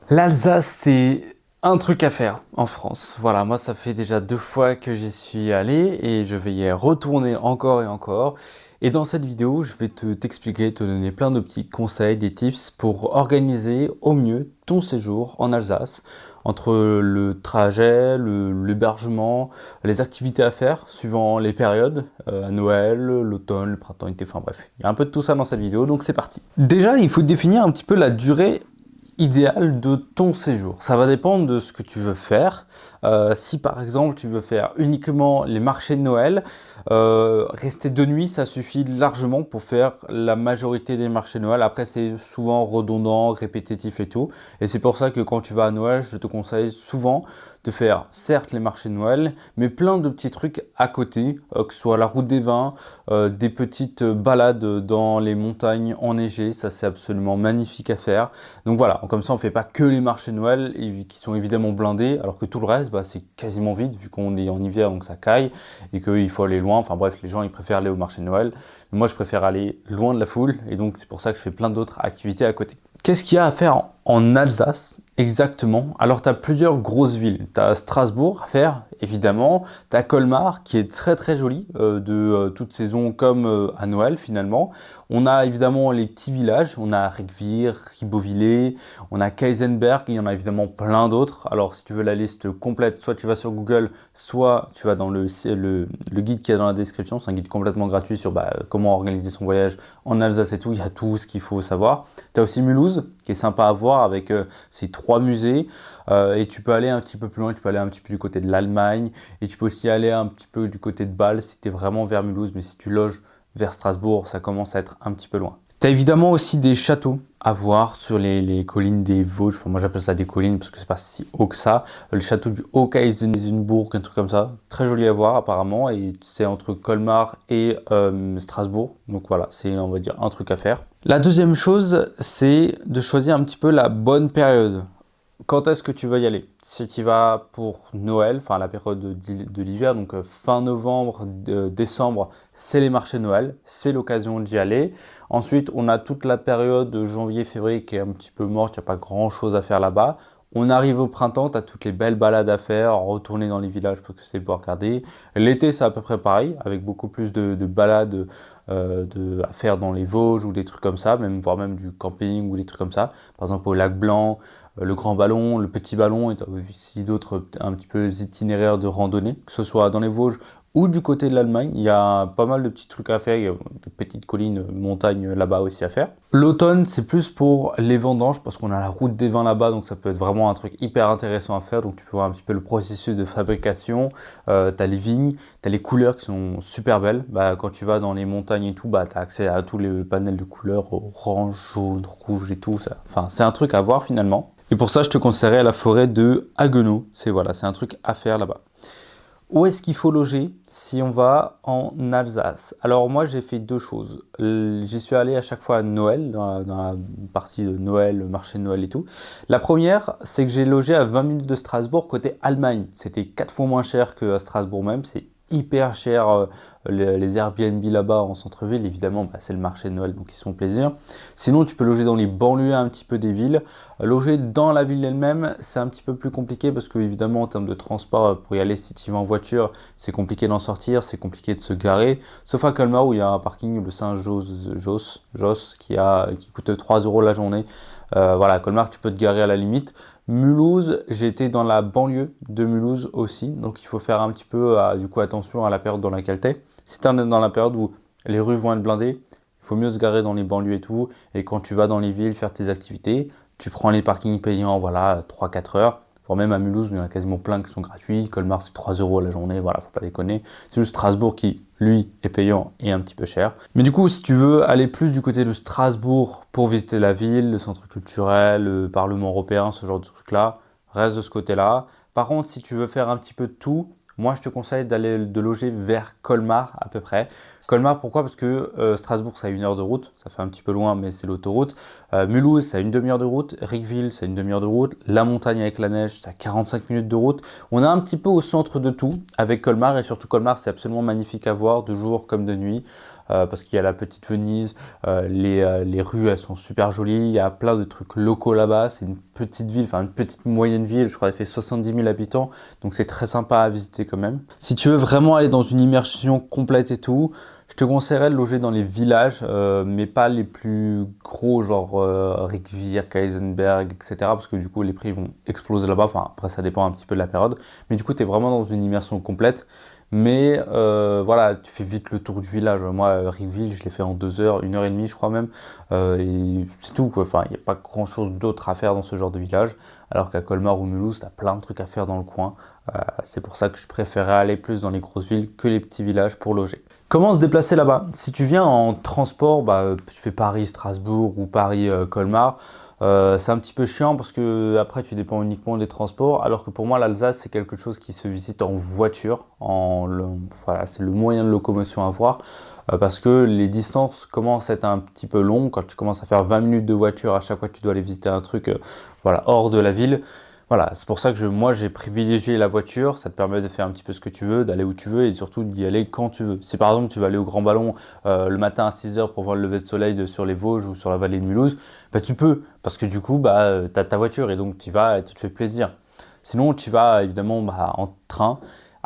L'Alsace, c'est un truc à faire en France. Voilà, moi, ça fait déjà 2 fois que j'y suis allé et je vais y retourner encore et encore. Et dans cette vidéo, je vais t'expliquer, te donner plein de petits conseils, des tips pour organiser au mieux ton séjour en Alsace, entre le trajet, l'hébergement, les activités à faire suivant les périodes, à Noël, l'automne, le printemps, l'été, enfin bref. Il y a un peu de tout ça dans cette vidéo, donc c'est parti. Déjà, il faut définir un petit peu la durée idéal de ton séjour. Ça va dépendre de ce que tu veux faire. Si par exemple tu veux faire uniquement les marchés de Noël, rester 2 nuits, ça suffit largement pour faire la majorité des marchés de Noël. Après, c'est souvent redondant, répétitif et tout. Et c'est pour ça que quand tu vas à Noël, je te conseille souvent de faire certes les marchés de Noël, mais plein de petits trucs à côté, que ce soit la route des vins, des petites balades dans les montagnes enneigées, ça c'est absolument magnifique à faire. Donc voilà, comme ça on fait pas que les marchés de Noël qui sont évidemment blindés, alors que tout le reste c'est quasiment vide vu qu'on est en hiver donc ça caille et qu'il faut aller loin. Enfin bref, les gens ils préfèrent aller au marché de Noël, mais moi je préfère aller loin de la foule et donc c'est pour ça que je fais plein d'autres activités à côté. Qu'est-ce qu'il y a à faire en Alsace exactement? Alors tu as plusieurs grosses villes. Tu as Strasbourg à faire évidemment, tu as Colmar qui est très très joli de toute saison comme à Noël finalement. On a évidemment les petits villages, on a Rijkwier, Ribeauvillé, on a Keizenberg, il y en a évidemment plein d'autres. Alors si tu veux la liste complète, soit tu vas sur Google, soit tu vas dans le guide qui est dans la description. C'est un guide complètement gratuit sur comment organiser son voyage en Alsace et tout. Il y a tout ce qu'il faut savoir. Tu as aussi Mulhouse qui est sympa à voir avec ses 3 musées. Et tu peux aller un petit peu plus loin, tu peux aller un petit peu du côté de l'Allemagne. Et tu peux aussi aller un petit peu du côté de Bâle si tu es vraiment vers Mulhouse. Mais si tu loges vers Strasbourg, ça commence à être un petit peu loin. Tu as évidemment aussi des châteaux à voir sur les collines des Vosges. Enfin, moi j'appelle ça des collines parce que c'est pas si haut que ça. Le château du Haut-Keisenbourg, un truc comme ça. Très joli à voir apparemment. Et c'est entre Colmar et Strasbourg. Donc voilà, c'est on va dire un truc à faire. La deuxième chose, c'est de choisir un petit peu la bonne période. Quand est-ce que tu vas y aller? Si tu vas pour Noël, enfin la période de l'hiver, donc fin novembre, décembre, c'est les marchés de Noël, c'est l'occasion d'y aller. Ensuite, on a toute la période de janvier-février qui est un petit peu morte, il n'y a pas grand-chose à faire là-bas. On arrive au printemps, tu as toutes les belles balades à faire, retourner dans les villages parce que c'est pour regarder. L'été, c'est à peu près pareil, avec beaucoup plus de balades à faire dans les Vosges ou des trucs comme ça, voire même du camping ou des trucs comme ça. Par exemple, au lac Blanc, le grand ballon, le petit ballon, et aussi d'autres un petit peu itinéraires de randonnée, que ce soit dans les Vosges ou du côté de l'Allemagne. Il y a pas mal de petits trucs à faire, il y a des petites collines, montagnes là-bas aussi à faire. L'automne, c'est plus pour les vendanges, parce qu'on a la route des vins là-bas, donc ça peut être vraiment un truc hyper intéressant à faire. Donc tu peux voir un petit peu le processus de fabrication, tu as les vignes, tu as les couleurs qui sont super belles. Quand tu vas dans les montagnes et tout, tu as accès à tous les panels de couleurs, orange, jaune, rouge et tout. Ça. Enfin, c'est un truc à voir finalement. Et pour ça, je te conseillerais la forêt de Haguenau. C'est un truc à faire là-bas. Où est-ce qu'il faut loger si on va en Alsace? Alors moi, j'ai fait 2 choses. J'y suis allé à chaque fois à Noël, dans la partie de Noël, le marché de Noël et tout. La première, c'est que j'ai logé à 20 minutes de Strasbourg, côté Allemagne. C'était 4 fois moins cher qu'à Strasbourg même. C'est hyper cher les Airbnb là-bas en centre-ville. Évidemment, c'est le marché de Noël, donc ils se font plaisir. Sinon, tu peux loger dans les banlieues un petit peu des villes. Loger dans la ville elle-même, c'est un petit peu plus compliqué parce que évidemment, en termes de transport, pour y aller, si tu vas en voiture, c'est compliqué d'en sortir, c'est compliqué de se garer. Sauf à Colmar où il y a un parking, le Saint-Josse, qui coûte 3 € la journée. Voilà, à Colmar, tu peux te garer à la limite. Mulhouse, j'étais dans la banlieue de Mulhouse aussi, donc il faut faire un petit peu du coup attention à la période dans laquelle tu es. Si tu es dans la période où les rues vont être blindées, il faut mieux se garer dans les banlieues et tout. Et quand tu vas dans les villes faire tes activités, tu prends les parkings payants, voilà, 3-4 heures. Voire même à Mulhouse, il y en a quasiment plein qui sont gratuits. Colmar, c'est 3 € la journée, voilà, faut pas déconner. C'est juste Strasbourg qui, lui, est payant et un petit peu cher. Mais du coup, si tu veux aller plus du côté de Strasbourg pour visiter la ville, le centre culturel, le Parlement européen, ce genre de trucs-là, reste de ce côté-là. Par contre, si tu veux faire un petit peu de tout, moi, je te conseille de loger vers Colmar à peu près. Colmar, pourquoi? Parce que Strasbourg, ça a 1 heure de route. Ça fait un petit peu loin, mais c'est l'autoroute. Mulhouse, ça a une demi-heure de route. Rijkwiel, ça a une demi-heure de route. La montagne avec la neige, ça a 45 minutes de route. On est un petit peu au centre de tout avec Colmar. Et surtout, Colmar, c'est absolument magnifique à voir, de jour comme de nuit. parce qu'il y a la petite Venise, les rues elles sont super jolies, il y a plein de trucs locaux là-bas, c'est une petite ville, enfin une petite moyenne ville, je crois qu'elle fait 70 000 habitants, donc c'est très sympa à visiter quand même. Si tu veux vraiment aller dans une immersion complète et tout, je te conseillerais de loger dans les villages, mais pas les plus gros, genre Rijswijk, Keizenberg, etc. Parce que du coup, les prix vont exploser là-bas. Enfin, après, ça dépend un petit peu de la période. Mais du coup, tu es vraiment dans une immersion complète. Mais voilà, tu fais vite le tour du village. Moi, Rijswijk, je l'ai fait en 2 heures, 1 heure et demie, je crois même. Et c'est tout, quoi. Enfin, il n'y a pas grand-chose d'autre à faire dans ce genre de village. Alors qu'à Colmar ou Mulhouse, tu as plein de trucs à faire dans le coin. C'est pour ça que je préférais aller plus dans les grosses villes que les petits villages pour loger. Comment se déplacer là-bas? Si tu viens en transport, tu fais Paris-Strasbourg ou Paris-Colmar, c'est un petit peu chiant parce que après tu dépends uniquement des transports, alors que pour moi l'Alsace c'est quelque chose qui se visite en voiture, voilà, c'est le moyen de locomotion à voir, parce que les distances commencent à être un petit peu longues. Quand tu commences à faire 20 minutes de voiture à chaque fois que tu dois aller visiter un truc voilà, hors de la ville. Voilà, c'est pour ça que moi j'ai privilégié la voiture, ça te permet de faire un petit peu ce que tu veux, d'aller où tu veux et surtout d'y aller quand tu veux. Si par exemple tu vas aller au Grand Ballon le matin à 6 heures pour voir le lever de soleil sur les Vosges ou sur la vallée de Mulhouse, tu peux, parce que du coup tu as ta voiture et donc tu y vas et tu te fais plaisir. Sinon tu vas évidemment en train.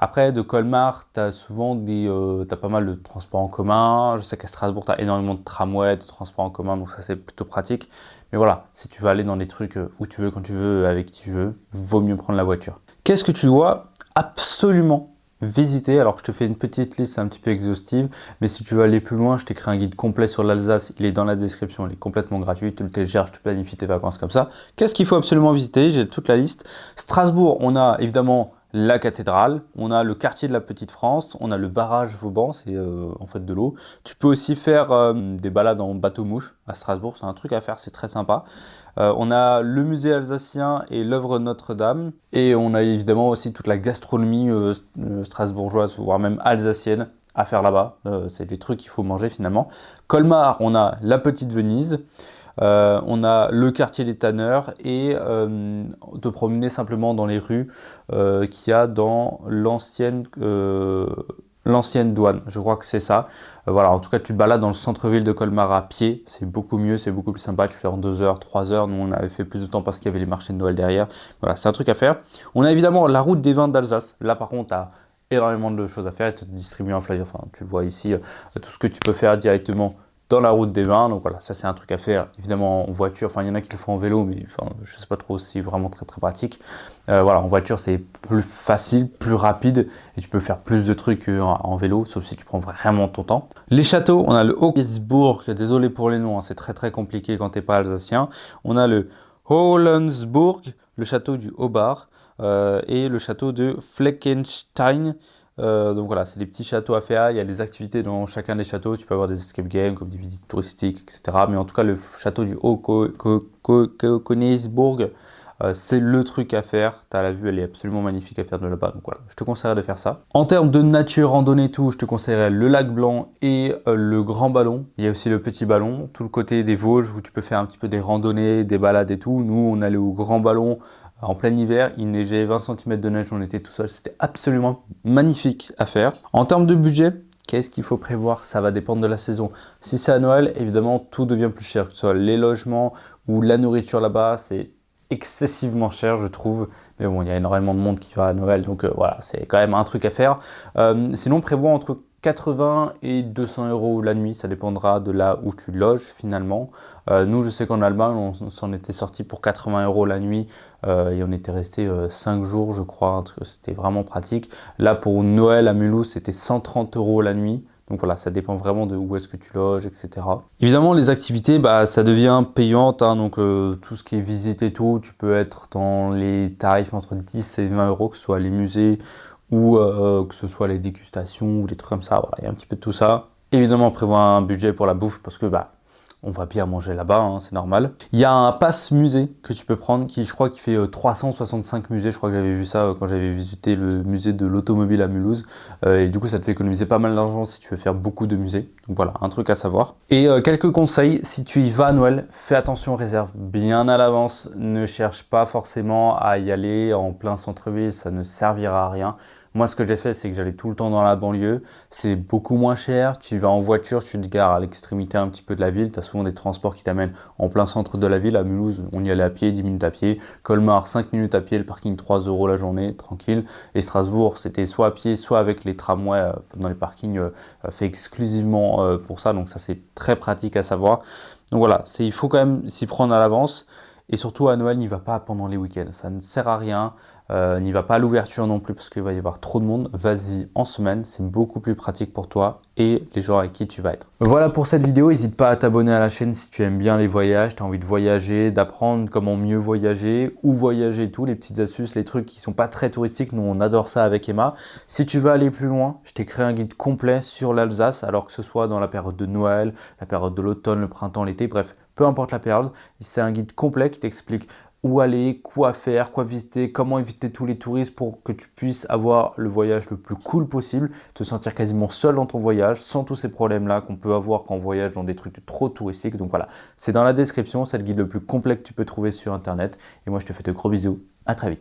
Après de Colmar, tu as souvent t'as pas mal de transports en commun. Je sais qu'à Strasbourg, tu as énormément de tramways, de transports en commun, donc ça c'est plutôt pratique. Mais voilà, si tu veux aller dans des trucs où tu veux, quand tu veux, avec qui tu veux, vaut mieux prendre la voiture. Qu'est-ce que tu dois absolument visiter? Alors je te fais une petite liste un petit peu exhaustive, mais si tu veux aller plus loin, je t'ai créé un guide complet sur l'Alsace, il est dans la description, il est complètement gratuit, tu le télécharges, tu planifies tes vacances comme ça. Qu'est-ce qu'il faut absolument visiter? J'ai toute la liste. Strasbourg, on a évidemment la cathédrale, on a le quartier de la Petite France, on a le barrage Vauban, c'est en fait de l'eau. Tu peux aussi faire des balades en bateau-mouche à Strasbourg, c'est un truc à faire, c'est très sympa. On a le musée alsacien et l'œuvre Notre-Dame. Et on a évidemment aussi toute la gastronomie strasbourgeoise, voire même alsacienne à faire là-bas. C'est des trucs qu'il faut manger finalement. Colmar, on a la Petite Venise. On a le quartier des tanneurs et te promener simplement dans les rues qu'il y a dans l'ancienne douane, je crois que c'est ça. Voilà, en tout cas, tu te balades dans le centre-ville de Colmar à pied, c'est beaucoup mieux, c'est beaucoup plus sympa. Tu fais en 2 heures, 3 heures. Nous, on avait fait plus de temps parce qu'il y avait les marchés de Noël derrière. Voilà, c'est un truc à faire. On a évidemment la route des vins d'Alsace. Là, par contre, tu as énormément de choses à faire. Tu te distribues un flyer. Enfin, tu vois ici tout ce que tu peux faire directement dans la route des vins. Donc voilà, ça c'est un truc à faire évidemment en voiture. Enfin, il y en a qui le font en vélo, mais enfin, je sais pas trop si c'est vraiment très très pratique. Voilà, en voiture c'est plus facile, plus rapide et tu peux faire plus de trucs en vélo, sauf si tu prends vraiment ton temps. Les châteaux, on a le Hoogensburg, désolé pour les noms, hein, c'est très très compliqué quand t'es pas alsacien. On a le Holensburg, le château du Haut-Bar et le château de Fleckenstein. Donc voilà, c'est des petits châteaux à faire, il y a des activités dans chacun des châteaux, tu peux avoir des escape games comme des visites touristiques, etc. Mais en tout cas, le château du Haut-Koenigsbourg, c'est le truc à faire. Tu as la vue, elle est absolument magnifique à faire de là-bas. Donc voilà, je te conseillerais de faire ça. En termes de nature, randonnée, tout, je te conseillerais le lac Blanc et le grand ballon. Il y a aussi le petit ballon, tout le côté des Vosges où tu peux faire un petit peu des randonnées, des balades et tout. Nous, on allait au grand ballon. En plein hiver, il neigeait 20 cm de neige, on était tout seul, c'était absolument magnifique à faire. En termes de budget, qu'est-ce qu'il faut prévoir? Ça va dépendre de la saison. Si c'est à Noël, évidemment, tout devient plus cher, que ce soit les logements ou la nourriture là-bas, c'est excessivement cher, je trouve. Mais bon, il y a énormément de monde qui va à Noël, donc voilà, c'est quand même un truc à faire. Sinon, prévois entre 80 et 200 € la nuit, ça dépendra de là où tu loges finalement. Nous, je sais qu'en Allemagne, on s'en était sorti pour 80 € la nuit et on était resté 5 jours, je crois. C'était vraiment pratique. Là, pour Noël à Mulhouse, c'était 130 € la nuit. Donc voilà, ça dépend vraiment de où est-ce que tu loges, etc. Évidemment, les activités, ça devient payante. Hein, donc tout ce qui est visite et tout, tu peux être dans les tarifs entre 10 et 20 €, que ce soit les musées ou que ce soit les dégustations ou des trucs comme ça. Voilà, il y a un petit peu de tout ça. Évidemment, prévoir un budget pour la bouffe parce que on va bien manger là-bas, hein, c'est normal. Il y a un pass musée que tu peux prendre qui, je crois, qui fait 365 musées. Je crois que j'avais vu ça quand j'avais visité le musée de l'automobile à Mulhouse. Et du coup, ça te fait économiser pas mal d'argent si tu veux faire beaucoup de musées. Donc voilà, un truc à savoir. Et quelques conseils, si tu y vas à Noël, fais attention, réserve bien à l'avance. Ne cherche pas forcément à y aller en plein centre-ville, ça ne servira à rien. Moi, ce que j'ai fait, c'est que j'allais tout le temps dans la banlieue. C'est beaucoup moins cher. Tu vas en voiture, tu te gares à l'extrémité un petit peu de la ville. Tu as souvent des transports qui t'amènent en plein centre de la ville. À Mulhouse, on y allait à pied, 10 minutes à pied. Colmar, 5 minutes à pied, le parking 3 euros la journée, tranquille. Et Strasbourg, c'était soit à pied, soit avec les tramways dans les parkings faits exclusivement pour ça. Donc ça, c'est très pratique à savoir. Donc voilà, il faut quand même s'y prendre à l'avance. Et surtout à Noël, n'y va pas pendant les week-ends. Ça ne sert à rien. N'y va pas à l'ouverture non plus parce qu'il va y avoir trop de monde. Vas-y en semaine, c'est beaucoup plus pratique pour toi et les gens avec qui tu vas être. Voilà pour cette vidéo. N'hésite pas à t'abonner à la chaîne si tu aimes bien les voyages, tu as envie de voyager, d'apprendre comment mieux voyager, où voyager et tout, les petites astuces, les trucs qui sont pas très touristiques. Nous, on adore ça avec Emma. Si tu veux aller plus loin, je t'ai créé un guide complet sur l'Alsace, alors que ce soit dans la période de Noël, la période de l'automne, le printemps, l'été, bref, peu importe la période. C'est un guide complet qui t'explique où aller, quoi faire, quoi visiter, comment éviter tous les touristes pour que tu puisses avoir le voyage le plus cool possible, te sentir quasiment seul dans ton voyage, sans tous ces problèmes-là qu'on peut avoir quand on voyage dans des trucs trop touristiques. Donc voilà, c'est dans la description, c'est le guide le plus complet que tu peux trouver sur Internet. Et moi, je te fais de gros bisous. À très vite.